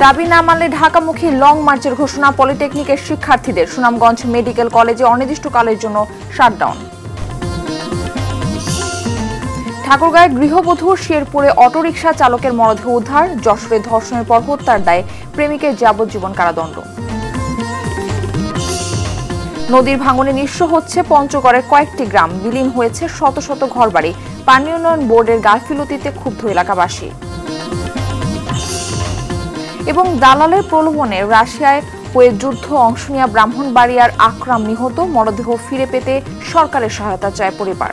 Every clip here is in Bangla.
দাবি না মানলে ঢাকামুখী লং মার্চের ঘোষণা পলিটেকনিকের শিক্ষার্থীদের। সুনামগঞ্জ মেডিকেল কলেজে অনির্দিষ্টকালের জন্য শাটডাউন। ঠাকুরগাঁয়ে গৃহবধূর শেরপুরে অটোরিকশা চালকের মরদেহ উদ্ধার। যশোরে ধর্ষণের পর হত্যার দায়ে প্রেমিকের যাবজ্জীবন কারাদণ্ড। নদীর ভাঙনে নিঃস্ব হচ্ছে পঞ্চগড়ের কয়েকটি গ্রাম, বিলীন হয়েছে শত শত ঘরবাড়ি। পানি উন্নয়ন বোর্ডের গাফিলতিতে ক্ষুব্ধ এলাকাবাসী। এবং দালালের প্রলোভনে রাশিয়ায় হয়ে যুদ্ধ অংশ নেওয়া ব্রাহ্মণবাড়িয়ার আকরাম নিহত, মরদেহ ফিরে পেতে সরকারের সহায়তা চায় পরিবার।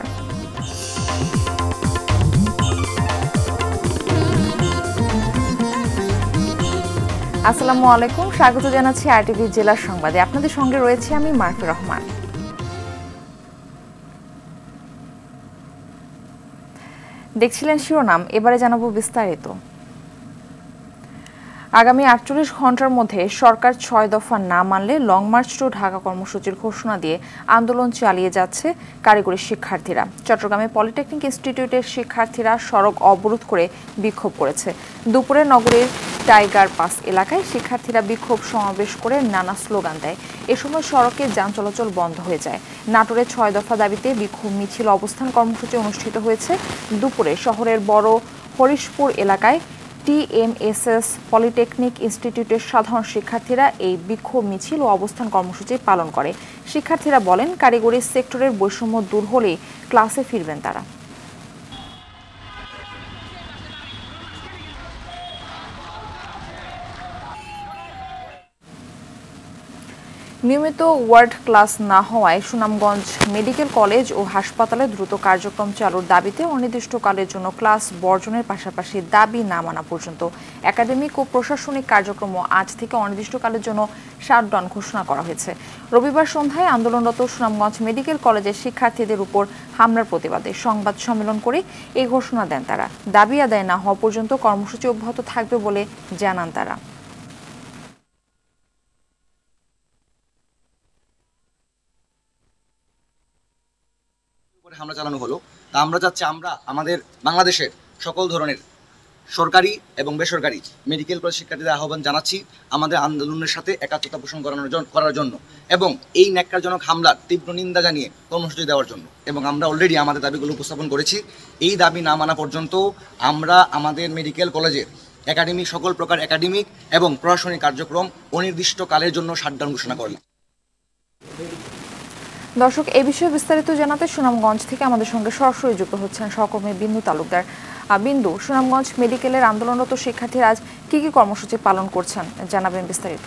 আসসালামু আলাইকুম, স্বাগত জানাচ্ছি আরটিভি জেলা সংবাদে। আপনাদের সঙ্গে রয়েছে আমি মারফি রহমান। দেখছিলেন শিরোনাম, এবারে জানাবো বিস্তারিত। আগামী 48 ঘন্টার মধ্যে সরকার 6 দফা না মানলে লং মার্চ টু ঢাকা কর্মসূচির ঘোষণা দিয়ে আন্দোলন চালিয়ে যাচ্ছে কারিগরি শিক্ষার্থীরা। চট্টগ্রামে পলিটেকনিক ইনস্টিটিউটের শিক্ষার্থীরা সড়ক অবরোধ করে বিক্ষোভ করেছে। দুপুরে নগরীর টাইগার পাস এলাকায় শিক্ষার্থীরা বিক্ষোভ সমাবেশ করে নানা স্লোগান দেয়। এ সময় সড়কে যান চলাচল বন্ধ হয়ে যায়। নাটোরে 6 দফা দাবিতে বিক্ষোভ মিছিল অবস্থান কর্মসূচি অনুষ্ঠিত হয়েছে। দুপুরে শহরের বড় হরিশপুর এলাকায় টিএমএসএস পলিটেকনিক ইনস্টিটিউটের সাধারণ শিক্ষার্থীরা এই বিক্ষোভ মিছিল ও অবস্থান কর্মসূচি পালন করে। শিক্ষার্থীরা বলেন, কারিগরি সেক্টরের বৈষম্য দূর হলেই ক্লাসে ফিরবেন তারা। নিয়মিত ওয়ার্ড ক্লাস না হওয়ায় সুনামগঞ্জ মেডিকেল কলেজ ও হাসপাতালে দ্রুত কার্যক্রম চালুর দাবিতে অনির্দিষ্টকালের জন্য ক্লাস বর্জনের পাশাপাশি দাবি না মানা পর্যন্ত একাডেমিক ও প্রশাসনিক কার্যক্রমও আজ থেকে অনির্দিষ্টকালের জন্য শাটডাউন ঘোষণা করা হয়েছে। রবিবার সন্ধ্যায় আন্দোলনরত সুনামগঞ্জ মেডিকেল কলেজের শিক্ষার্থীদের উপর হামলার প্রতিবাদে সংবাদ সম্মেলন করে এই ঘোষণা দেন তারা। দাবি আদায় না হওয়া পর্যন্ত কর্মসূচি অব্যাহত থাকবে বলে জানান তারা। হামলা চালানো হলো, তা আমরা চাচ্ছি আমরা আমাদের বাংলাদেশের সকল ধরনের সরকারি এবং বেসরকারি মেডিকেল কলেজ শিক্ষার্থীদের আহ্বান জানাচ্ছি আমাদের আন্দোলনের সাথে একাত্মতা পোষণ করার জন্য এবং এই ন্যাক্কারজনক হামলার তীব্র নিন্দা জানিয়ে কর্মসূচি দেওয়ার জন্য। এবং আমরা অলরেডি আমাদের দাবিগুলো উপস্থাপন করেছি। এই দাবি না মানা পর্যন্ত আমরা আমাদের মেডিকেল কলেজের একাডেমিক সকল প্রকার একাডেমিক এবং প্রশাসনিক কার্যক্রম অনির্দিষ্টকালের জন্য শাটডাউন ঘোষণা করলাম। দর্শক, এই বিষয়ে বিস্তারিত জানাতে সুনামগঞ্জ থেকে আমাদের সঙ্গে সরাসরি যুক্ত হচ্ছেন সহকর্মী বিন্দু তালুকদার। বিন্দু, সুনামগঞ্জ মেডিকেলের আন্দোলনরত শিক্ষার্থীরা আজ কি কি কর্মসূচি পালন করছেন জানাবেন বিস্তারিত।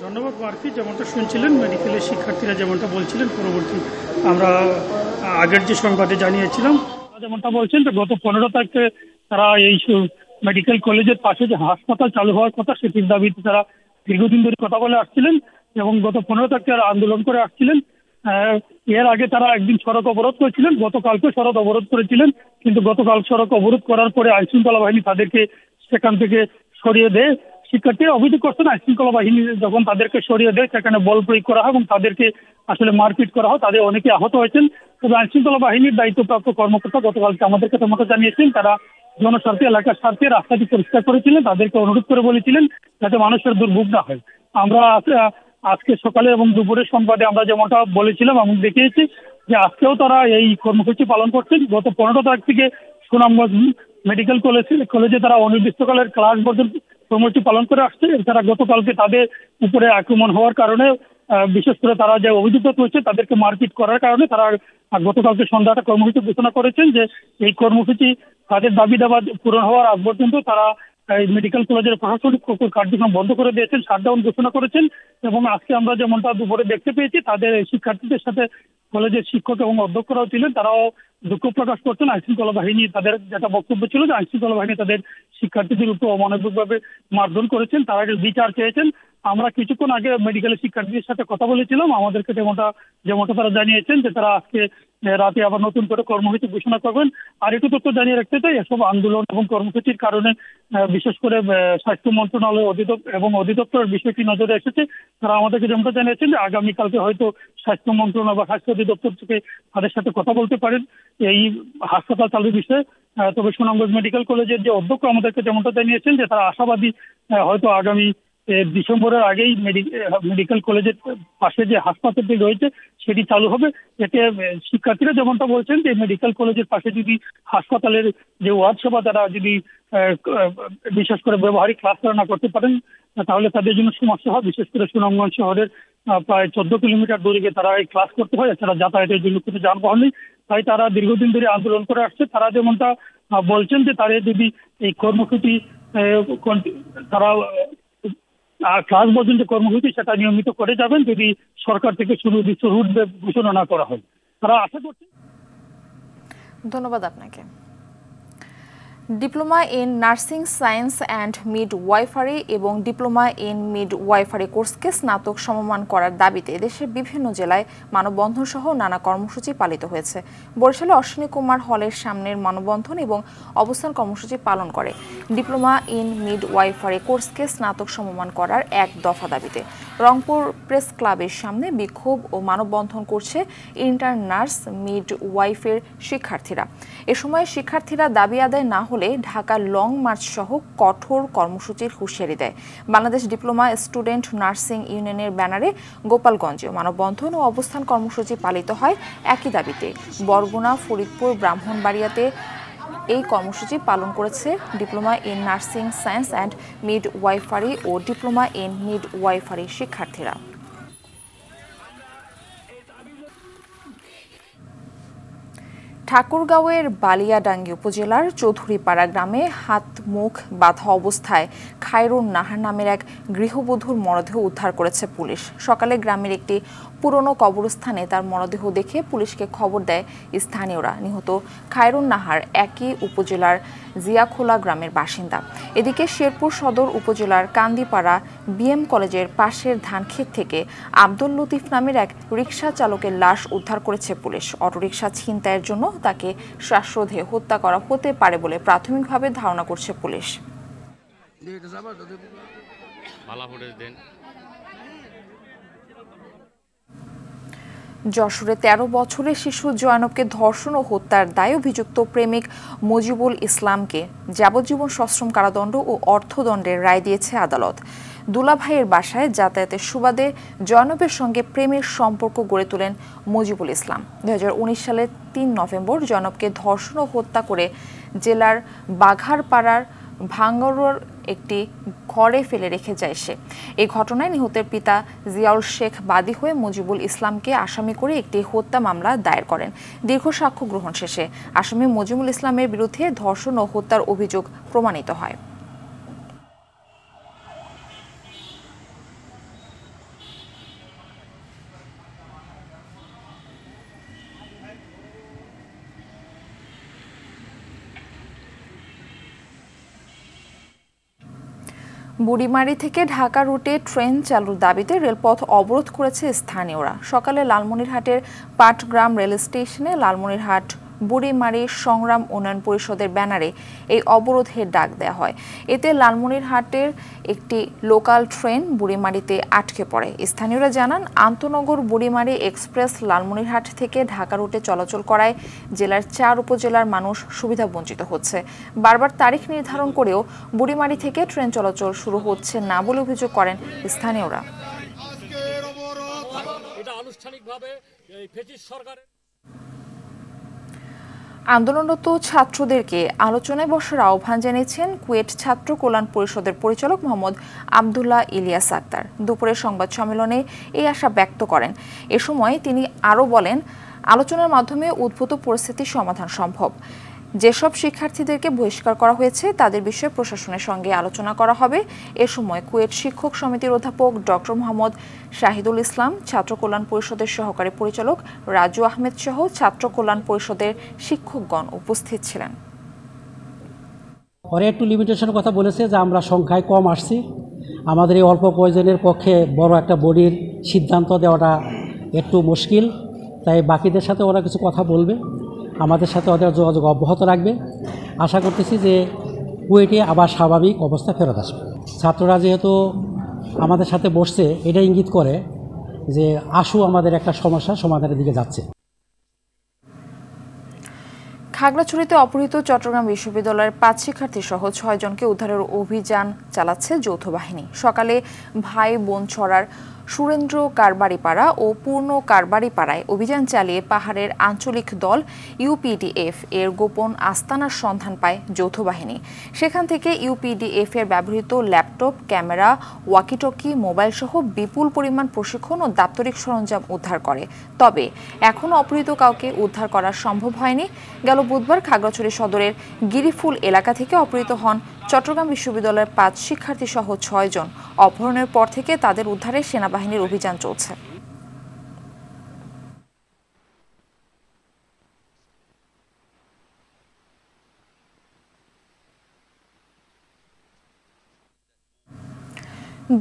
ধন্যবাদ মার্ফি। যেমনটা শুনছিলেন মেডিকেলের শিক্ষার্থীরা যেমনটা বলছিলেন, পরবর্তী আমরা আগের যে সংবাদে জানিয়েছিলাম যেমনটা বলছেন যে গত 15 তারিখে তারা এই মেডিকেল কলেজের পাশে যে হাসপাতাল চালু হওয়ার কথা সেটির দাবিতে তারা দীর্ঘদিন ধরে কথা বলে আসছিলেন এবং গত 15 তারিখে তারা আন্দোলন করে আসছিলেন। এর আগে তারা একদিন সড়ক অবরোধ করেছিলেন, গতকালকে সড়ক অবরোধ করেছিলেন, কিন্তু গতকাল সড়ক অবরোধ করার পরে আইনশৃঙ্খলা বাহিনী তাদেরকে সেখান থেকে সরিয়ে দেয়। শিক্ষার্থীরা অভিযোগ করছেন আইনশৃঙ্খলা বাহিনী যখন তাদেরকে সরিয়ে দেয় সেখানে বল প্রয়োগ করা হয় এবং তাদেরকে আসলে মারপিট করা হয়, তাদের অনেকে আহত হয়েছেন। তবে আইনশৃঙ্খলা বাহিনীর দায়িত্বপ্রাপ্ত কর্মকর্তা গতকালকে আমাদেরকে মতো জানিয়েছেন তারা জনস্বার্থে এলাকার স্বার্থে রাস্তাটি পরিষ্কার করেছিলেন, তাদেরকে অনুরোধ করে বলেছিলেন যাতে মানুষের দুর্ভোগ না হয়। আমরা আজকে সকালে এবং দুপুরের সংবাদে আমরা যেমনটা বলেছিলাম আমি দেখিয়েছি যে আজকেও তারা এই কর্মসূচি পালন করছেন। গত 15 তারিখ থেকে সুনামগঞ্জ মেডিকেল কলেজে তারা অনির্দিষ্টকালের ক্লাস পর্যন্ত কর্মসূচি পালন করে আসছে। এছাড়া গতকালকে তাদের উপরে আক্রমণ হওয়ার কারণে বিশেষ করে তারা যে অভিযুক্ত হয়েছে তাদেরকে মারপিট করার কারণে তারা গতকালকে সন্ধ্যাটা কর্মসূচি ঘোষণা করেছেন যে এই কর্মসূচি তাদের দাবি দাবা পূরণ হওয়ার আগ পর্যন্ত তারা মেডিকেল কলেজের প্রশাসনিক কার্যক্রম বন্ধ করে দিয়েছেন, শাটডাউন ঘোষণা করেছেন। এবং আজকে আমরা যেমনটা দুপুরে দেখতে পেয়েছি তাদের শিক্ষার্থীদের সাথে কলেজের শিক্ষক এবং অধ্যক্ষরাও ছিলেন, তারাও দুঃখ প্রকাশ করছেন। আইনশৃঙ্খলা বাহিনী তাদের যেটা বক্তব্য ছিল যে আইনশৃঙ্খলা বাহিনী তাদের শিক্ষার্থীদের উপর অমানবিকভাবে মারধর করেছেন, তারা বিচার চেয়েছেন। আমরা কিছুক্ষণ আগে মেডিকেলের শিক্ষার্থীদের সাথে কথা বলেছিলাম। আমাদেরকে যেমনটা তারা জানিয়েছেন যে তারা আজকে রাতে আবার নতুন করে কর্মসূচি ঘোষণা করবেন। আর একটু তথ্য জানিয়ে রাখতে চাই, এসব আন্দোলন এবং কর্মসূচির কারণে বিশেষ করে স্বাস্থ্য মন্ত্রণালয় অধিদপ্তরের বিষয়টি নজরে এসেছে। তারা আমাদেরকে যেমনটা জানিয়েছেন যে আগামীকালকে হয়তো স্বাস্থ্য মন্ত্রণালয় বা স্বাস্থ্য অধিদপ্তর থেকে তাদের সাথে কথা বলতে পারেন এই হাসপাতাল চালুর বিষয়ে। তবে সুনামগঞ্জ মেডিকেল কলেজের যে অধ্যক্ষ আমাদেরকে যেমনটা জানিয়েছেন যে তারা আশাবাদী হয়তো আগামী ডিসেম্বরের আগেই মেডিকেল কলেজের পাশে যে হাসপাতালটি রয়েছে সেটি চালু হবে। এতে শিক্ষার্থীরা যেমনটা বলছেন যে মেডিকেল কলেজের পাশে যদি হাসপাতালের যে ওয়ার্ড সেবা তারা যদি বিশেষ করে ব্যবহারিক ক্লাস না করতে পারেন তাহলে তাদের জন্য সমস্যা হয়। বিশেষ করে সুনামগঞ্জ শহরের প্রায় 14 কিলোমিটার দূরে গিয়ে তারা এই ক্লাস করতে হয়, এছাড়া যাতায়াতের জন্য কোনো যানবাহন নেই। তাই তারা দীর্ঘদিন ধরে আন্দোলন করে আসছে। তারা যেমনটা বলছেন যে তারা যদি এই কর্মসূচি তারা ক্লাস বর্জন যে কর্মসূচি সেটা নিয়মিত করে যাবেন যদি সরকার থেকে সুনির্দিষ্ট রুট ঘোষণা না করা হয়। তারা আশা করছেন। ধন্যবাদ আপনাকে। Diploma in nursing science and midwifery এবং ডিপ্লোমা ইন মিডওয়াইফারি কোর্সকে স্নাতক সমমান করার দাবিতে দেশের বিভিন্ন জেলায় মানববন্ধন সহ নানা কর্মসূচি পালিত হয়েছে। বরিশালে অশ্বিনী কুমার হলের সামনের মানববন্ধন এবং অবস্থান কর্মসূচি পালন করে ডিপ্লোমা ইন মিডওয়াইফারি কোর্সকে স্নাতক সমমান করার এক দফা দাবিতে। রংপুর প্রেস ক্লাবের সামনে বিক্ষোভ ও মানববন্ধন করছে ইন্টার্ন নার্স মিডওয়াইফের শিক্ষার্থীরা। এ সময় শিক্ষার্থীরা দাবি আদায় না হলে ঢাকা লং মার্চ সহ কঠোর কর্মসূচির হুঁশিয়ারি দেয়। বাংলাদেশ ডিপ্লোমা স্টুডেন্ট নার্সিং ইউনিয়নের ব্যানারে গোপালগঞ্জে মানববন্ধন ও অবস্থান কর্মসূচি পালিত হয় একই দাবিতে। বরগুনা, ফরিদপুর, ব্রাহ্মণবাড়িয়াতে এই কর্মসূচি পালন করেছে diploma in nursing science and midwifery ও ডিপ্লোমা ইন মিডওয়াইফারি শিক্ষার্থীরা। ঠাকুরগাঁওয়ের বালিয়াডাঙ্গি উপজেলার চৌধুরীপাড়া গ্রামে হাত মুখ বাঁধা অবস্থায় খায়রুন নাহার নামের এক গৃহবধূর মরদেহ উদ্ধার করেছে পুলিশ। সকালে গ্রামের একটি পুরনো কবরস্থানে তার মরদেহ দেখে পুলিশকে খবর দেয় স্থানীয়রা। নিহত খায়রুন নাহার একই উপজেলার জিয়াখোলা গ্রামের বাসিন্দা। এদিকে শেরপুর সদর উপজেলার কান্দিপাড়া বিএম কলেজের পাশের ধানক্ষেত থেকে আব্দুল লতিফ নামের এক রিকশা চালকের লাশ উদ্ধার করেছে পুলিশ। অটোরিকশা ছিনতাইয়ের জন্য তাকে শ্বাসরোধে হত্যা করা হতে পারে বলে প্রাথমিকভাবে ধারণা করছে পুলিশ। যশোরে 13 বছরের শিশু জয়নবকে ধর্ষণ ও হত্যার দায়ে অভিযুক্ত প্রেমিক মুজিবুল ইসলামকে যাবজ্জীবন সশ্রম কারাদণ্ড ও অর্থদণ্ডের রায় দিয়েছে আদালত। দুলাভাইয়ের বাসায় যাতায়াতের সুবাদে জয়নবের সঙ্গে প্রেমের সম্পর্ক গড়ে তোলেন মুজিবুল ইসলাম। 2019 সালের 3 নভেম্বর জয়নবকে ধর্ষণ ও হত্যা করে জেলার বাঘারপাড়ার ভাঙ্গরোর একটি ঘরে ফেলে রেখে যায় সে। এই ঘটনায় নিহতের পিতা জিয়াউল শেখ বাদী হয়ে মুজিবুল ইসলামকে আসামি করে একটি হত্যা মামলা দায়ের করেন। দীর্ঘ সাক্ষ্য গ্রহণ শেষে আসামি মুজিবুল ইসলামের বিরুদ্ধে ধর্ষণ ও হত্যার অভিযোগ প্রমাণিত হয়। বুড়িমারি থেকে ঢাকা রুটে ট্রেন চালুর দাবিতে রেলপথ অবরোধ করেছে স্থানীয়রা। সকালে লালমনিরহাটের পাটগ্রাম রেল স্টেশনে লালমনিরহাট বুড়িমারি সংগ্রাম উন্নয়ন পরিষদের ব্যানারে এই অবরোধের ডাক দেওয়া হয়। এতে লালমনিরহাটের একটি লোকাল ট্রেন বুড়িমারিতে আটকে পড়ে। স্থানীয়রা জানান, আন্তনগর বুড়িমারি এক্সপ্রেস লালমনিরহাট থেকে ঢাকা রুটে চলাচল করায় জেলার 4 উপজেলার মানুষ সুবিধা বঞ্চিত হচ্ছে। বারবার তারিখ নির্ধারণ করেও বুড়িমারি থেকে ট্রেন চলাচল শুরু হচ্ছে না বলে অভিযোগ করেন স্থানীয়রা। আন্দোলনরত ছাত্রদেরকে আলোচনায় বসার আহ্বান জানিয়েছেন কুয়েট ছাত্র কল্যাণ পরিষদের পরিচালক মোহাম্মদ আবদুল্লাহ ইলিয়াস আক্তার। দুপুরের সংবাদ সম্মেলনে এই আশা ব্যক্ত করেন। এ সময় তিনি আরও বলেন, আলোচনার মাধ্যমে উদ্ভূত পরিস্থিতির সমাধান সম্ভব। যেসব শিক্ষার্থীদেরকে বহিষ্কার করা হয়েছে তাদের বিষয়ে প্রশাসনের সঙ্গে আলোচনা করা হবে। এ সময় কুয়েট শিক্ষক সমিতির অধ্যাপক ডক্টর মোহাম্মদ শাহিদুল ইসলাম, ছাত্র কল্যাণ পরিষদের সহকারী পরিচালক রাজু আহমেদ সহ ছাত্র কল্যাণ পরিষদের শিক্ষকগণ উপস্থিত ছিলেন। পরে একটু লিমিটেশনের কথা বলেছে যে আমরা সংখ্যায় কম আসছি, আমাদের এই অল্প প্রয়োজনের পক্ষে বড় একটা বডির সিদ্ধান্ত দেওয়াটা একটু মুশকিল, তাই বাকিদের সাথে ওরা কিছু কথা বলবে, আমাদের সাথে ওদের যোগাযোগ অব্যাহত রাখবে। আশা করতেছি যে কুয়েটে আবার স্বাভাবিক অবস্থা ফেরত আসবে। ছাত্ররা যেহেতু আমাদের সাথে বসছে, এটা ইঙ্গিত করে যে আশু আমাদের একটা সমস্যা সমাধানের দিকে যাচ্ছে। খাগড়াছড়িতে অপহৃত চট্টগ্রাম বিশ্ববিদ্যালয়ের 5 শিক্ষার্থী সহ 6 জনকে উদ্ধারের অভিযান চালাচ্ছে যৌথ বাহিনী। সকালে ভাই বোন ছড়ার সুরেন্দ্র কারবারিপাড়া ও পূর্ণ কারবারিপাড়ায় অভিযান চালিয়ে পাহাড়ের আঞ্চলিক দল ইউপিডিএফ এর গোপন আস্তানার সন্ধান পায় যৌথ বাহিনী। সেখান থেকে ইউপিডিএফ এর ব্যবহৃত ল্যাপটপ, ক্যামেরা, ওয়াকিটকি, মোবাইল সহ বিপুল পরিমাণ প্রশিক্ষণ ও দাপ্তরিক সরঞ্জাম উদ্ধার করে। তবে এখনও অপহৃত কাউকে উদ্ধার করা সম্ভব হয়নি। গেল বুধবার খাগড়াছড়ি সদরের গিরিফুল এলাকা থেকে অপহৃত হন চট্টগ্রাম বিশ্ববিদ্যালয়ের 5 শিক্ষার্থী সহ 6 জন। অপহরণের পর থেকে তাদের উদ্ধারে সেনাবাহিনীর অভিযান চলছে।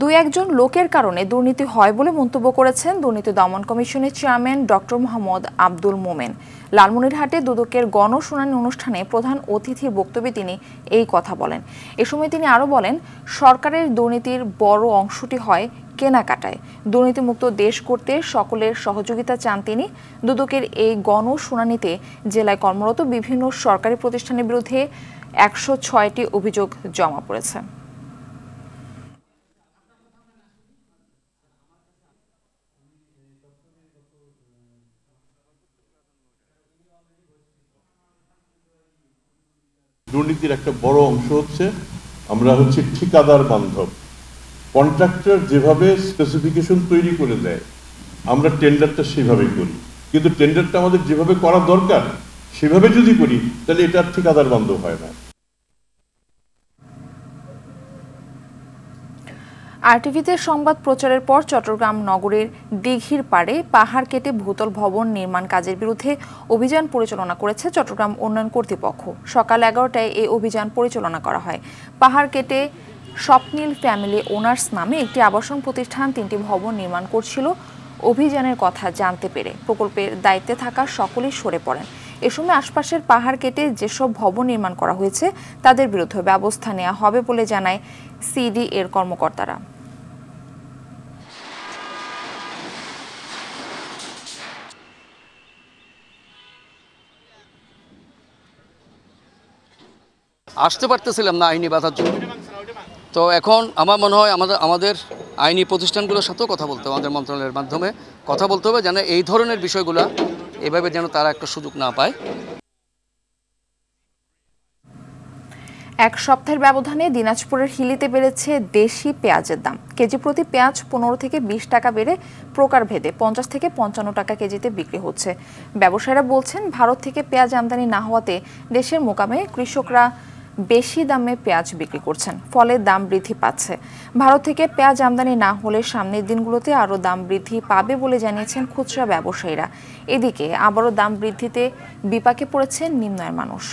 দুই একজন লোকের কারণে দুর্নীতি হয় বলে মন্তব্য করেছেন দুর্নীতি দমন কমিশনের চেয়ারম্যান ডক্টর মোহাম্মদ আব্দুল মোমেন। লালমনিরহাটে দুদকের গণশুনানি অনুষ্ঠানে প্রধান অতিথির বক্তব্যে তিনি এই কথা বলেন। এ সময় তিনি আরও বলেন, সরকারের দুর্নীতির বড় অংশটি হয় কেনাকাটায়। দুর্নীতিমুক্ত দেশ করতে সকলের সহযোগিতা চান তিনি। দুদকের এই গণশুনানিতে জেলায় কর্মরত বিভিন্ন সরকারি প্রতিষ্ঠানের বিরুদ্ধে 106টি অভিযোগ জমা পড়েছে। দুর্নীতির একটা বড় অংশ হচ্ছে আমরা ঠিকাদার বান্ধব। কন্ট্রাক্টর যেভাবে স্পেসিফিকেশন তৈরি করে দেয় আমরা টেন্ডারটা সেভাবেই করি, কিন্তু টেন্ডারটা আমাদের যেভাবে করা দরকার সেভাবে যদি করি তাহলে এটা ঠিকাদার বান্ধব হয় না। আরটিভিতে সংবাদ প্রচারের পর চট্টগ্রাম নগরের দিঘির পাড়ে পাহাড় কেটে ভূতল ভবন নির্মাণ কাজের বিরুদ্ধে অভিযান পরিচালনা করেছে চট্টগ্রাম উন্নয়ন কর্তৃপক্ষ। সকাল 11টায় এই অভিযান পরিচালনা করা হয়। পাহাড় কেটে স্বপ্নিল ফ্যামিলি ওনার্স নামে একটি আবাসন প্রতিষ্ঠান 3টি ভবন নির্মাণ করছিল। অভিযানের কথা জানতে পেরে প্রকল্পের দায়িত্বে থাকা সকলেই সরে পড়েন। এ সময় আশপাশের পাহাড় কেটে যেসব ভবন নির্মাণ করা হয়েছে তাদের বিরুদ্ধে ব্যবস্থা নেওয়া হবে বলে জানায় সিডি এর কর্মকর্তারা। আসতে পারতেছিলাম না আইনি বাধার জন্য। তো এখন আমার মনে হয় আমাদের আইনি প্রতিষ্ঠানগুলোর সাথেও কথা বলতে হবে, আমাদের মন্ত্রণালয়ের মাধ্যমে কথা বলতে হবে যেন এই ধরনের বিষয়গুলো এভাবে যেন তারা একটা সুযোগ না পায়। এক সপ্তাহের ব্যবধানে দিনাজপুরের হিলিতে বেড়েছে দেশি পেঁয়াজের দাম। কেজি প্রতি পেঁয়াজ 15 থেকে 20 টাকা বেড়ে প্রকারভেদে 50 থেকে 55 টাকা কেজিতে বিক্রি হচ্ছে। ব্যবসায়ীরা বলছেন, ভারত থেকে পেঁয়াজ আমদানি না হওয়াতে দেশের মোকামে কৃষকরা বেশি দামে পেঁয়াজ বিক্রি করছেন, ফলে দাম বৃদ্ধি পাচ্ছে। ভারত থেকে পেঁয়াজ আমদানি না হলে সামনের দিনগুলোতে আরও দাম বৃদ্ধি পাবে বলে জানিয়েছেন খুচরা ব্যবসায়ীরা। এদিকে আবারও দাম বৃদ্ধিতে বিপাকে পড়েছেন নিম্ন আয়ের মানুষ।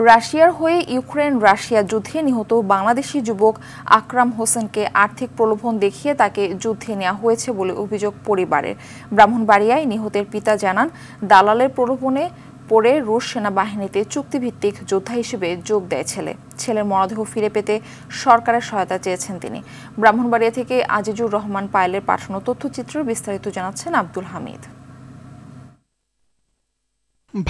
রাশিয়ার হয়ে ইউক্রেন রাশিয়া যুদ্ধে নিহত বাংলাদেশি যুবক আকরাম হোসেনকে আর্থিক প্রলোভন দেখিয়ে তাকে যুদ্ধে নেওয়া হয়েছে বলে অভিযোগ পরিবারের। ব্রাহ্মণবাড়িয়ায় নিহতের পিতা জানান, দালালের প্রলোভনে পড়ে রুশ সেনাবাহিনীতে চুক্তিভিত্তিক যোদ্ধা হিসেবে যোগ দেয় ছেলে। ছেলের মরদেহ ফিরে পেতে সরকারের সহায়তা চেয়েছেন তিনি। ব্রাহ্মণবাড়িয়া থেকে আজিজুর রহমান পায়েলের পাঠানো তথ্যচিত্র বিস্তারিত জানাচ্ছেন আব্দুল হামিদ।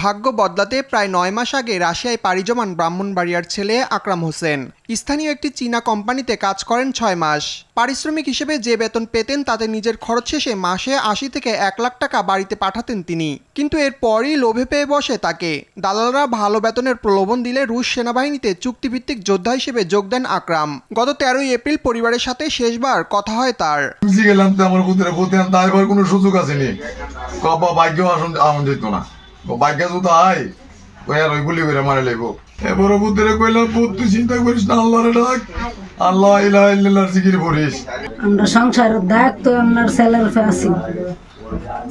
ভাগ্য বদলাতে প্রায় 9 মাস আগে রাশিয়ায় পাড়ি জমান ব্রাহ্মণবাড়িয়ার ছেলে আকরাম হোসেন স্থানীয় একটি চীনা কোম্পানিতে কাজ করেন 6 মাস। পারিশ্রমিক হিসেবে যে বেতন পেতেন তাতে নিজের খরচ শেষে মাসে 80 থেকে 1 লাখ টাকা বাড়িতে পাঠাতেন তিনি। কিন্তু এরপরই লোভে পেয়ে বসে তাকে। দালালরা ভালো বেতনের প্রলোভন দিলে রুশ সেনাবাহিনীতে চুক্তিভিত্তিক যোদ্ধা হিসেবে যোগ দেন আকরাম। গত 13 এপ্রিল পরিবারের সাথে শেষবার কথা হয় তার। কোনো সুযোগ আসেনি, ভাগ্য আসন যেত না, ভাগ্য যদি হয় ওই আর ওই গুলি করে মারে লাগবো। এবারও বুদ্ধরে কইলাম, বুদ্ধ তুই চিন্তা করিস না, আল্লাহরে ডাক, আল্লাহ ইলাহা ইল্লাল্লাহর জিকির করিস। আমরা সংসারের দায়িত্ব আপনার ছেলের আছি।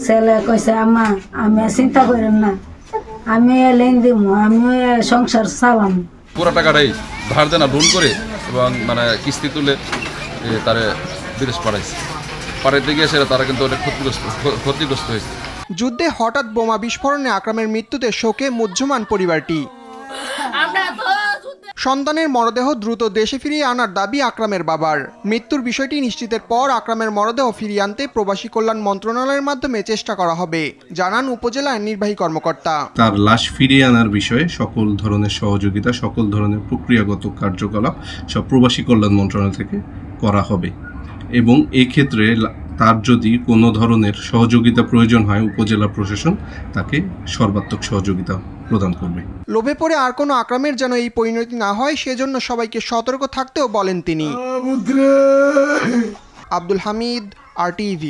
ছেলে কইছে, আম্মা আমি চিন্তা করেন না, আমি লেন দিব, আমি সংসার চালাম। পুরো টাকাটাই ধার দেনা লোন করে এবং মানে কিস্তি তুলে তারা বিদেশ পাঠাইতে গিয়ে সেটা তারা কিন্তু অনেক ক্ষতিগ্রস্ত হয়েছে। যুদ্ধে হঠাৎ বোমা বিস্ফোরণে আকরামের মৃত্যুতে শোকে মুহ্যমান পরিবারটি। সন্তানের মরদেহ দ্রুত দেশে ফিরিয়ে আনার দাবি আকরামের বাবার। মৃত্যুর বিষয়টি নিশ্চিতের পর আকরামের মরদেহ ফিরিয়ে আনতে প্রবাসী কল্যাণ মন্ত্রণালয়ের মাধ্যমে চেষ্টা করা হবে, জানান উপজেলা নির্বাহী কর্মকর্তা। তার লাশ ফিরিয়ে আনার বিষয়ে সকল ধরনের সহযোগিতা, সকল ধরনের প্রক্রিয়াগত কার্যকলাপ সব প্রবাসী কল্যাণ মন্ত্রণালয় থেকে করা হবে এবং এই ক্ষেত্রে তার যদি কোনো ধরনের সহযোগিতা প্রয়োজন হয় উপজেলা প্রশাসন তাকে সর্বাত্মক সহযোগিতা প্রদান করবে। লোভে পড়ে আর কোনো আকরামের যেন এই পরিণতি না হয় সেজন্য সবাইকে সতর্ক থাকতেও বলেন তিনি। আব্দুল হামিদ, RTV।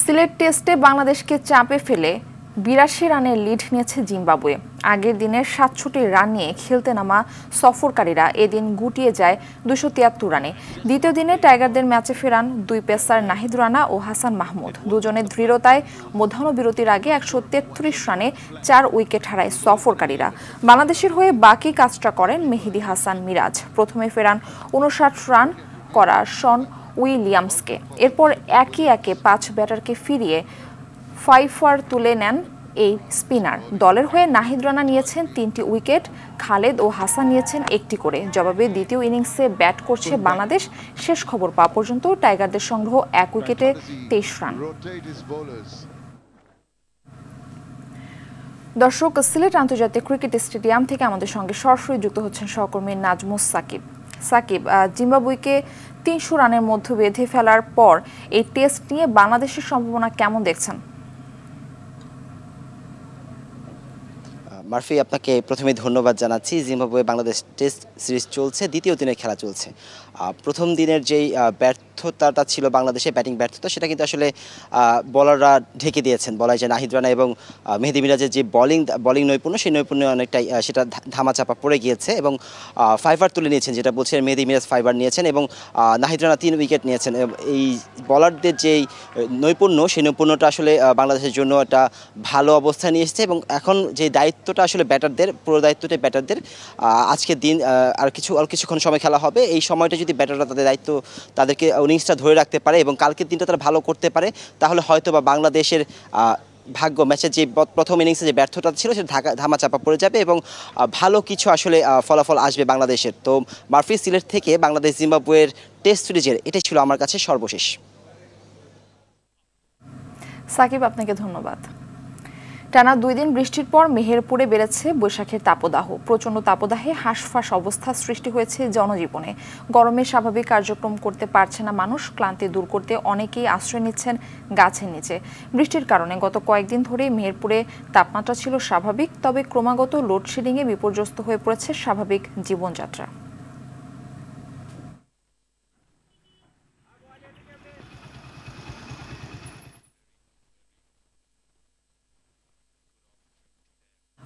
সিলেট টেস্টে বাংলাদেশকে চাপে ফেলে ৮২ রানের লিড নিয়েছে জিম্বাবুয়ে। আগের দিনের ৬৭ রান নিয়ে খেলতে নামা সফরকারীরা এদিন গুটিয়ে যায় ২৭৩ রানে। দ্বিতীয় দিনে টাইগারদের ম্যাচে ফেরান দুই পেসার নাহিদ রানা ও হাসান মাহমুদ। দুজনের দৃঢ়তায় মধ্যাহ্নবিরতির আগে ১৩৩ রানে ৪ উইকেট হারায় সফরকারীরা। বাংলাদেশের হয়ে বাকি কাজটা করেন মেহেদী হাসান মিরাজ। প্রথমে ফেরান ৫৯ রান করা শন উইলিয়ামসকে। এরপর একে একে ৫ ব্যাটারকে ফিরিয়ে 5 তুলে নেন এই স্পিনার। দলের হয়ে নাহিদ রানা নিয়েছেন ৩টি উইকেট, খালেদ ও হাসান নিয়েছেন ১টি করে। জবাবে দ্বিতীয় ইনিংসে ব্যাট করছে বাংলাদেশ। শেষ খবর পাওয়া পর্যন্ত টাইগারদের সংগ্রহ ১ উইকেটে ২৩ রান। দর্শক, সিলেট আন্তর্জাতিক ক্রিকেট স্টেডিয়াম থেকে আমাদের সঙ্গে সরাসরি যুক্ত হচ্ছেন সহকর্মী নাজমুস সাকিব। সাকিব, জিম্বাবুয়েকে ৩০০ রানের মধ্যে বেঁধে ফেলার পর এই টেস্ট নিয়ে বাংলাদেশের সম্ভাবনা কেমন দেখছেন? মারফি, আপনাকে প্রথমে ধন্যবাদ জানাচ্ছি। জিম্বাবুয়ে বাংলাদেশ টেস্ট সিরিজ চলছে, দ্বিতীয় দিনের খেলা চলছে। প্রথম দিনের যেই ব্যর্থতাটা ছিল বাংলাদেশের ব্যাটিং ব্যর্থতা, সেটা কিন্তু আসলে বলাররা ঢেকে দিয়েছেন। বলা যায় নাহিদ রানা এবং মেহেদী মিরাজের যে বলিং নৈপুণ্য, সেই নৈপুণ্য অনেকটাই সেটা ধামাচাপা পড়ে গিয়েছে এবং 5 তুলে নিয়েছেন, যেটা বলছেন মেহেদী মিরাজ 5 নিয়েছেন এবং নাহিদ রানা 3 উইকেট নিয়েছেন। এই বলারদের যেই নৈপুণ্য, সেই নৈপুণ্যটা আসলে বাংলাদেশের জন্য একটা ভালো অবস্থা নিয়ে এসেছে এবং এখন যে দায়িত্বটা আসলে ব্যাটারদের, পুরো দায়িত্বটা ব্যাটারদের। আজকের দিন আর কিছুক্ষণ সময় খেলা হবে। এই সময়টা যদি ব্যাটাররা তাদের দায়িত্ব, তাদেরকে ইনিংসটা ধরে রাখতে পারে এবং কালকের দিনটা তারা ভালো করতে পারে, তাহলে হয়তো বা বাংলাদেশের ভাগ্য ম্যাচের যে প্রথম ইনিংসে যে ব্যর্থতা ছিল সেটা ধামাচাপা পড়ে যাবে এবং ভালো কিছু আসলে ফলাফল আসবে বাংলাদেশের। তো মারফি, সিলেট থেকে বাংলাদেশ জিম্বাবুয়ের টেস্ট সিরিজের এটাই ছিল আমার কাছে সর্বশেষ। সাকিব, আপনাকে ধন্যবাদ। টানা 2 দিন বৃষ্টির পর মেহেরপুরে বেড়েছে বৈশাখের তাপদাহ। প্রচণ্ড তাপদাহে হাঁসফাঁস অবস্থা সৃষ্টি হয়েছে জনজীবনে। গরমে স্বাভাবিক কার্যক্রম করতে পারছে না মানুষ। ক্লান্তি দূর করতে অনেকেই আশ্রয় নিচ্ছেন গাছের নিচে। বৃষ্টির কারণে গত কয়েকদিন ধরেই মেহেরপুরে তাপমাত্রা ছিল স্বাভাবিক, তবে ক্রমাগত লোডশেডিংয়ে বিপর্যস্ত হয়ে পড়েছে স্বাভাবিক জীবনযাত্রা।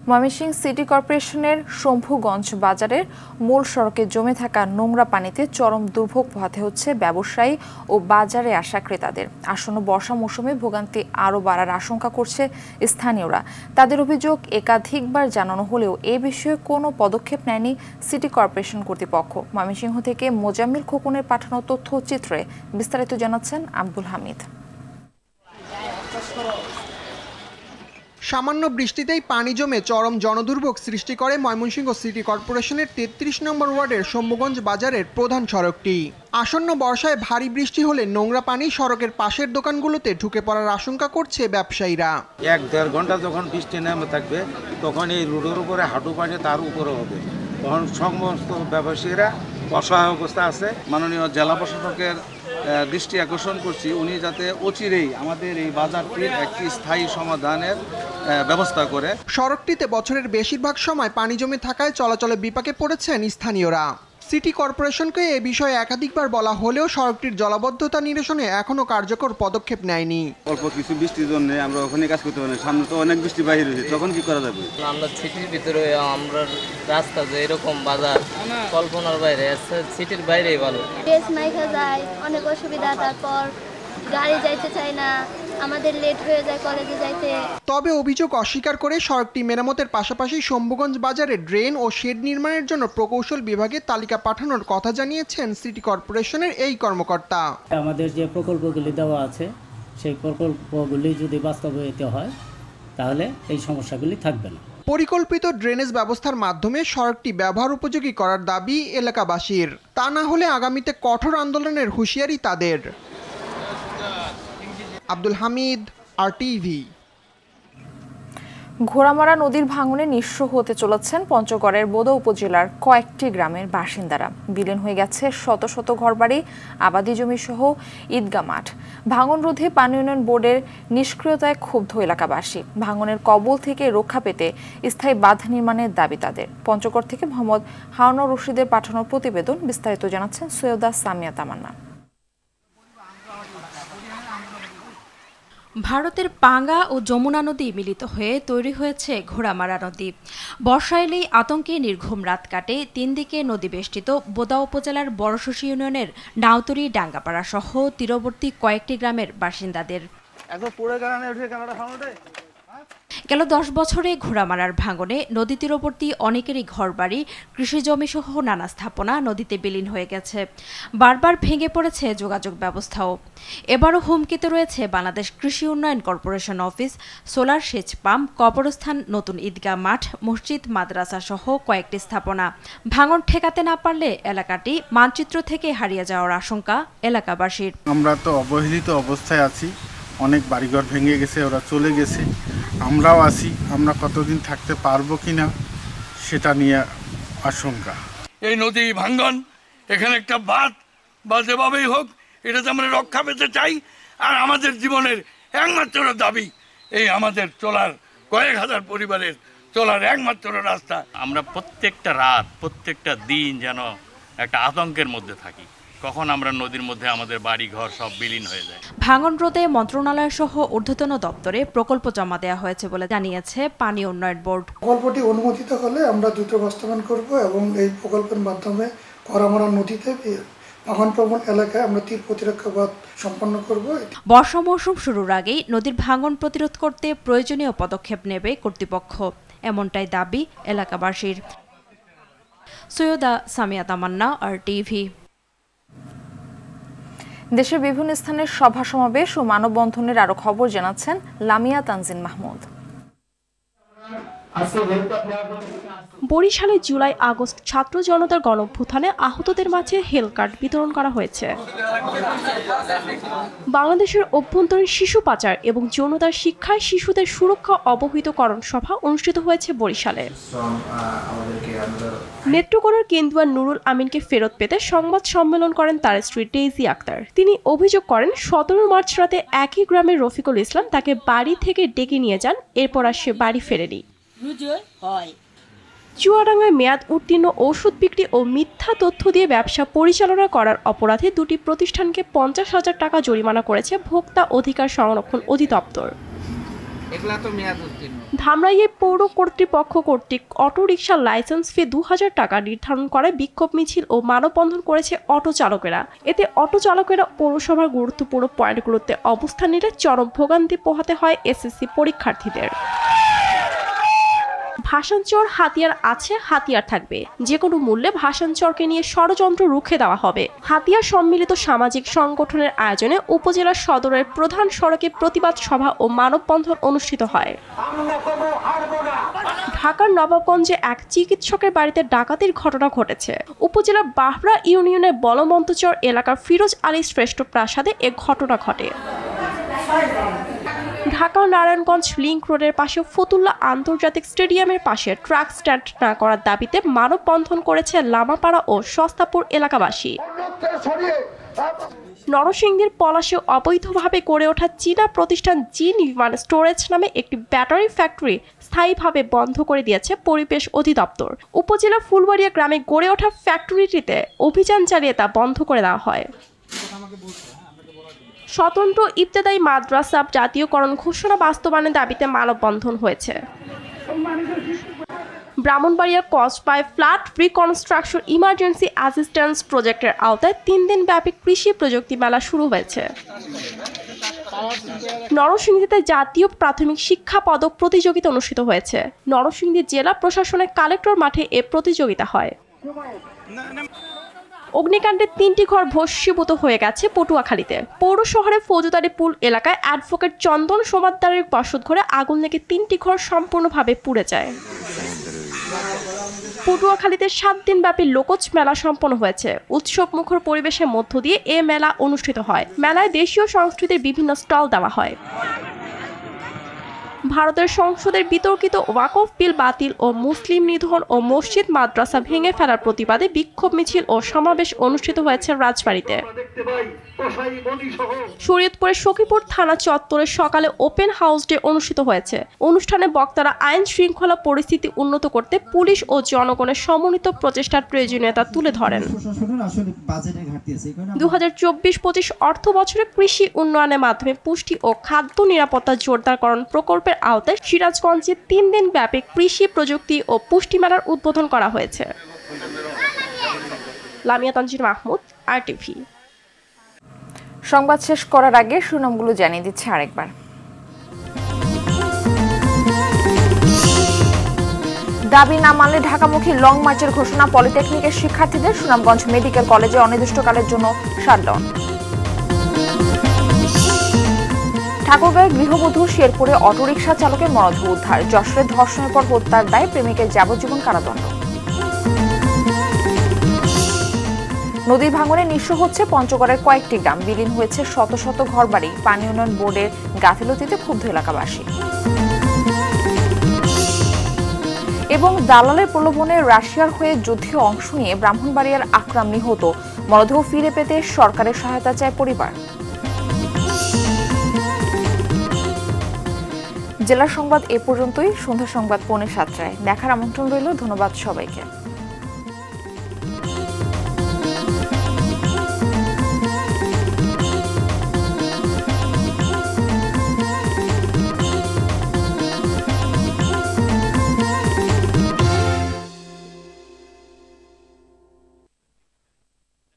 ময়মনসিংহ সিটি কর্পোরেশনের শম্ভুগঞ্জ বাজারের মূল সড়কে জমে থাকা নোংরা পানিতে চরম দুর্ভোগ পোহাতে হচ্ছে ব্যবসায়ী ও বাজারে আসা ক্রেতাদের। আসন্ন বর্ষা মৌসুমে ভোগান্তি আরও বাড়ার আশঙ্কা করছে স্থানীয়রা। তাদের অভিযোগ, একাধিকবার জানানো হলেও এ বিষয়ে কোনো পদক্ষেপ নেয়নি সিটি কর্পোরেশন কর্তৃপক্ষ। ময়মনসিংহ থেকে মোজাম্মেল খোকনের পাঠানো তথ্যচিত্রে বিস্তারিত জানাচ্ছেন আব্দুল হামিদ। সামান্য বৃষ্টিতেই পানি জমে চরম জনদুর্ভোগ সৃষ্টি করে ময়মনসিংহ সিটি কর্পোরেশনের 33 নম্বর ওয়ার্ডের শম্ভুগঞ্জ বাজারের প্রধান সড়কটি। আসন্ন বর্ষায় ভারী বৃষ্টি হলে নোংরা পানি সড়কের পাশের দোকানগুলোতে ঢুকে পড়ার আশঙ্কা করছে ব্যবসায়ীরা। 1-1.5 ঘন্টা যখন বৃষ্টি নেমে থাকবে তখন এই রোডের উপরে হাঁটু পানি তার উপরে হবে, তখন সমস্ত ব্যবসায়ীরা অসহায় অবস্থা আছে। মাননীয় জেলা প্রশাসকের দৃষ্টি আকর্ষণ করছি, উনি যাতে অচিরেই আমাদের এই বাজারটির একটি স্থায়ী সমাধানের ব্যবস্থা করে। সড়কটিতে বছরের বেশিরভাগ সময় পানি জমে থাকায় চলাচলে বিপাকে পড়েছেন স্থানীয়রা। সিটি কর্পোরেশনকে এ বিষয়ে একাধিকবার বলা হলেও সড়কটির জলাবদ্ধতা নিরসনে এখনো কার্যকর পদক্ষেপ নেয়নি। অল্প কিছু বৃষ্টির জন্য আমরা ওখানে কাজ করতে পারি, সামনে তো অনেক বৃষ্টি বাহির হয়েছে, তখন কি করা যাবে? আমরা সিটির ভিতরে, আমরা রাস্তা যে এরকম বাজার কল্পনার বাইরে, সিটির বাইরেই ভালো। বেশ মাইকা যায়, অনেক অসুবিধা। তারপর গাড়ি যাইতে চায় না, আমাদের লেট হয়ে যায় কলেজে যাইতে। তবে অভিযোগ অস্বীকার করে সড়কটি মেরামতের পাশাপাশি শম্ভুগঞ্জ বাজারে ড্রেন ও শেড নির্মাণের জন্য প্রকৌশল বিভাগে তালিকা পাঠানোর কথা জানিয়েছেন সিটি কর্পোরেশনের এই কর্মকর্তা। আমাদের যে প্রকল্পগুলি দেওয়া আছে সেই প্রকল্পগুলি যদি বাস্তবায়িত হয় তাহলে এই সমস্যাগুলি থাকবে না। পরিকল্পিত ড্রেনেজ ব্যবস্থার মাধ্যমে সড়কটি ব্যবহার উপযোগী করার দাবি এলাকাবাসীর। তা না হলে আগামীতে কঠোর আন্দোলনের হুঁশিয়ারি তাদের। আব্দুল হামিদ, RTV। ঘোড়ামারা নদীর ভাঙনে নিঃস্ব হতে চলেছেন পঞ্চগড়ের বোদা উপজেলার কয়েকটি গ্রামের বাসিন্দারা। বিলীন হয়ে গেছে শত শত ঘরবাড়ি, আবাদি জমি সহ ঈদগাহ মাঠ। ভাঙন রোধে পানি উন্নয়ন বোর্ডের নিষ্ক্রিয়তায় ক্ষুব্ধ এলাকাবাসী। ভাঙনের কবল থেকে রক্ষা পেতে স্থায়ী বাঁধ নির্মাণের দাবি তাদের। পঞ্চগড় থেকে মোহাম্মদ হারুনুর রশিদের পাঠানো প্রতিবেদন। বিস্তারিত জানাচ্ছেন সৈয়দা সামিয়া তামান্না। ভারতের পাঙ্গা ও যমুনা নদী মিলিত হয়ে তৈরি হয়েছে ঘোড়ামারা নদী। বর্ষা এলেই আতঙ্কে নির্ঘুম রাত কাটে 3 দিকে নদী বেষ্টিত বোদা উপজেলার বড়শশী ইউনিয়নের নাউতরি ডাঙ্গাপাড়া সহ তীরবর্তী কয়েকটি গ্রামের বাসিন্দাদের। গেল 10 বছরে ঘোড়ামারার ভাঙনে নদী তীরবর্তী অনেকেরই ঘরবাড়ি, কৃষিজমি সহ নানা স্থাপনা নদীতে বিলীন হয়ে গেছে। বারবার ভেঙে পড়েছে যোগাযোগ ব্যবস্থাও। এবারও হুমকিতে রয়েছে বাংলাদেশ কৃষি উন্নয়ন কর্পোরেশন অফিস, সোলার সেচ পাম্প, কবরস্থান, নতুন ঈদগাহ মাঠ, মসজিদ, মাদ্রাসা সহ কয়েকটি স্থাপনা। ভাঙন ঠেকাতে না পারলে এলাকাটি মানচিত্র থেকে হারিয়ে যাওয়ার আশঙ্কা এলাকাবাসীর। আমরা তো অবহেলিত অবস্থায় আছি, অনেক বাড়িঘর ভেঙে গেছে, ওরা চলে গেছে, আমরাও আছি। আমরা কতদিন থাকতে পারবো কিনা সেটা নিয়ে আশঙ্কা। এই নদী ভাঙ্গন, এখানে একটা বাঁধ বা যেভাবেই হোক এটাতে আমরা রক্ষা পেতে চাই। আর আমাদের জীবনের একমাত্র দাবি এই আমাদের চলার কয়েক হাজার পরিবারের চলার একমাত্র রাস্তা। আমরা প্রত্যেকটা রাত প্রত্যেকটা দিন যেন একটা আতঙ্কের মধ্যে থাকি, কখন আমরা নদীর মধ্যে আমাদের বাড়ি ঘর সব বিলীন হয়ে যায়। ভাঙন রোধে মন্ত্রণালয় সহ ঊর্ধ্বতন দপ্তরে প্রকল্প জমা দেওয়া হয়েছে বলে জানিয়েছে পানি উন্নয়ন বোর্ড। প্রকল্পটি অনুমোদিত হলে আমরা দ্রুত বাস্তবায়ন করব এবং এই প্রকল্পের মাধ্যমে ঘোড়ামারা নদীতে ভাঙন প্রবণ এলাকায় আমরা তীর প্রতিরক্ষা বাঁধ সম্পন্ন করব। বর্ষা মৌসুম শুরুর আগেই নদীর ভাঙন প্রতিরোধ করতে প্রয়োজনীয় পদক্ষেপ নেবে কর্তৃপক্ষ, এমনটাই দাবি এলাকাবাসীর। সৈয়দা সামিয়া তামান্না, RTV। দেশের বিভিন্ন স্থানের সভা সমাবেশ ও মানববন্ধনের আরো খবর জানাচ্ছেন লামিয়া তানজিন মাহমুদ। বরিশালে জুলাই আগস্ট ছাত্র জনতার গণঅভ্যুত্থানে আহতদের মাঝে হেলথ কার্ড বিতরণ করা হয়েছে। বাংলাদেশের অভ্যন্তরীণ শিশু পাচার এবং যৌনতার শিক্ষায় শিশুদের সুরক্ষা অবহিতকরণ সভা অনুষ্ঠিত হয়েছে বরিশালে। নেত্রকোনার কেন্দুয়া নুরুল আমিনকে ফেরত পেতে সংবাদ সম্মেলন করেন তার স্ত্রী ডেইজি আক্তার। তিনি অভিযোগ করেন 17 মার্চ রাতে একই গ্রামের রফিকুল ইসলাম তাকে বাড়ি থেকে ডেকে নিয়ে যান, এরপর আর সে বাড়ি ফেরেনি। চুয়াডাঙ্গায় মেয়াদ উত্তীর্ণ ঔষধ বিক্রি ও মিথ্যা তথ্য দিয়ে ব্যবসা পরিচালনা করার অপরাধে 2টি প্রতিষ্ঠানকে 50,000 টাকা জরিমানা করেছে ভোক্তা অধিকার সংরক্ষণ অধিদপ্তর। ধামরাইয়ে পৌর কর্তৃপক্ষ কর্তৃক অটোরিকশার লাইসেন্স ফি 2000 টাকা নির্ধারণ করে বিক্ষোভ মিছিল ও মানববন্ধন করেছে অটো চালকেরা। এতে অটো চালকেরা পৌরসভার গুরুত্বপূর্ণ পয়েন্টগুলোতে অবস্থান নিলে চরম ভোগান্তি পোহাতে হয় SSC পরীক্ষার্থীদের। ভাষাঞ্চর হাতিয়ার আছে, হাতিয়ার থাকবে, যে কোনো মূল্যে ভাষাঞ্চরকে নিয়ে ষড়যন্ত্র রুখে দেওয়া হবে। হাতিয়ার সম্মিলিত সামাজিক সংগঠনের আয়োজনে উপজেলা সদরের প্রধান সড়কে প্রতিবাদ সভা ও মানববন্ধন অনুষ্ঠিত হয়। ঢাকার নবাবগঞ্জে এক চিকিৎসকের বাড়িতে ডাকাতির ঘটনা ঘটেছে। উপজেলার বাহরা ইউনিয়নের বলমন্তচর এলাকার ফিরোজ আলী শ্রেষ্ঠ প্রাসাদে এ ঘটনা ঘটে। ঢাকা নারায়ণগঞ্জ লিংক রোডের পাশে ফতুল্লা আন্তর্জাতিক স্টেডিয়ামের পাশে ট্রাক স্ট্যান্ড না করার দাবিতে মানববন্ধন করেছে লামাপাড়া ও সস্তাপুর এলাকাবাসী। নরসিংদীর পলাশে অবৈধভাবে গড়ে ওঠা চীনা প্রতিষ্ঠান জি নির্মাণ স্টোরেজ নামে একটি ব্যাটারি ফ্যাক্টরি স্থায়ীভাবে বন্ধ করে দিয়েছে পরিবেশ অধিদপ্তর। উপজেলা ফুলবাড়িয়া গ্রামে গড়ে ওঠা ফ্যাক্টরিটিতে অভিযান চালিয়ে তা বন্ধ করে দেওয়া হয়। স্বতন্ত্র ইবতেদায়ী মাদ্রাসা জাতীয়করণ ঘোষণা বাস্তবায়নের দাবিতে মানববন্ধন হয়েছে। ব্রাহ্মণবাড়িয়ার কসবায় ফ্লাড রিকনস্ট্রাকশন ইমার্জেন্সি অ্যাসিস্ট্যান্স প্রজেক্টের আওতায় 3 দিন ব্যাপী কৃষি প্রযুক্তি মেলা শুরু হয়েছে। নরসিংদীতে জাতীয় প্রাথমিক শিক্ষা পদক প্রতিযোগিতা অনুষ্ঠিত হয়েছে। নরসিংদী জেলা প্রশাসনের কালেক্টর মাঠে এ প্রতিযোগিতা হয়। অগ্নিকাণ্ডে 3টি ঘর ভস্মীভূত হয়ে গেছে পটুয়াখালীতে। পৌর শহরের ফৌজদারি পুল এলাকায় অ্যাডভোকেট চন্দন সোমাদ্দারের বসতঘরে আগুন লেগে 3টি ঘর সম্পূর্ণভাবে পুড়ে যায়। পটুয়াখালীতে 7 দিনব্যাপী লোকজ মেলা সম্পন্ন হয়েছে। উৎসব মুখর পরিবেশের মধ্য দিয়ে এ মেলা অনুষ্ঠিত হয়। মেলায় দেশীয় সংস্কৃতির বিভিন্ন স্টল দেওয়া হয়। ভারতের সংসদের বিতর্কিত ওয়াকফ বিল বাতিল ও মুসলিম নিধন ও মসজিদ মাদ্রাসা ভেঙে ফেলার প্রতিবাদে বিক্ষোভ মিছিল ও সমাবেশ অনুষ্ঠিত হয়েছে রাজবাড়ীতে। শরীয়তপুরের সখীপুর থানা চত্বরে সকালে ওপেন হাউস ডে অনুষ্ঠিত হয়েছে। অনুষ্ঠানে বক্তারা আইন শৃঙ্খলা পরিস্থিতি উন্নত করতে পুলিশ ও জনগণের সমন্বিত প্রচেষ্টার প্রয়োজনীয়তা তুলে ধরেন। 2024-25 অর্থ বছরে কৃষি উন্নয়নের মাধ্যমে পুষ্টি ও খাদ্য নিরাপত্তা জোরদারকরণ প্রকল্পের আওতায় সিরাজগঞ্জে 3 দিন ব্যাপী কৃষি প্রযুক্তি ও পুষ্টি মেলার উদ্বোধন করা হয়েছে। Lamia Tangier Mahmud, RTV। সংবাদ শেষ করার আগে শিরোনামগুলো জানিয়ে দিচ্ছে আরেকবার। দাবি না মানলে ঢাকামুখী লং মার্চের ঘোষণা পলিটেকনিকের শিক্ষার্থীদের। সুনামগঞ্জ মেডিকেল কলেজে অনির্দিষ্টকালের জন্য শাটডাউন। ঠাকুরগাঁওয়ে গৃহবধূ শেরপুরে অটোরিকশা চালকের মরদেহ উদ্ধার। যশোরে ধর্ষণের পর হত্যার দায়ে প্রেমিকের যাবজ্জীবন কারাদণ্ড। নদীর ভাঙনে নিঃস্ব হচ্ছে পঞ্চগড়ের কয়েকটি গ্রাম। বিলীন হয়েছে শত শত ঘরবাড়ি। পানি উন্নয়ন বোর্ডের গাফিলতিতে ক্ষুব্ধ এলাকাবাসী। এবং দালালের প্রলোভনে রাশিয়ার হয়ে যুদ্ধে অংশ নিয়ে ব্রাহ্মণবাড়িয়ার আকরাম নিহত। মরদেহ ফিরে পেতে সরকারের সহায়তা চায় পরিবার। জেলার সংবাদ এ পর্যন্তই। সন্ধ্যা সংবাদ 6:45 দেখার আমন্ত্রণ রইল। ধন্যবাদ সবাইকে।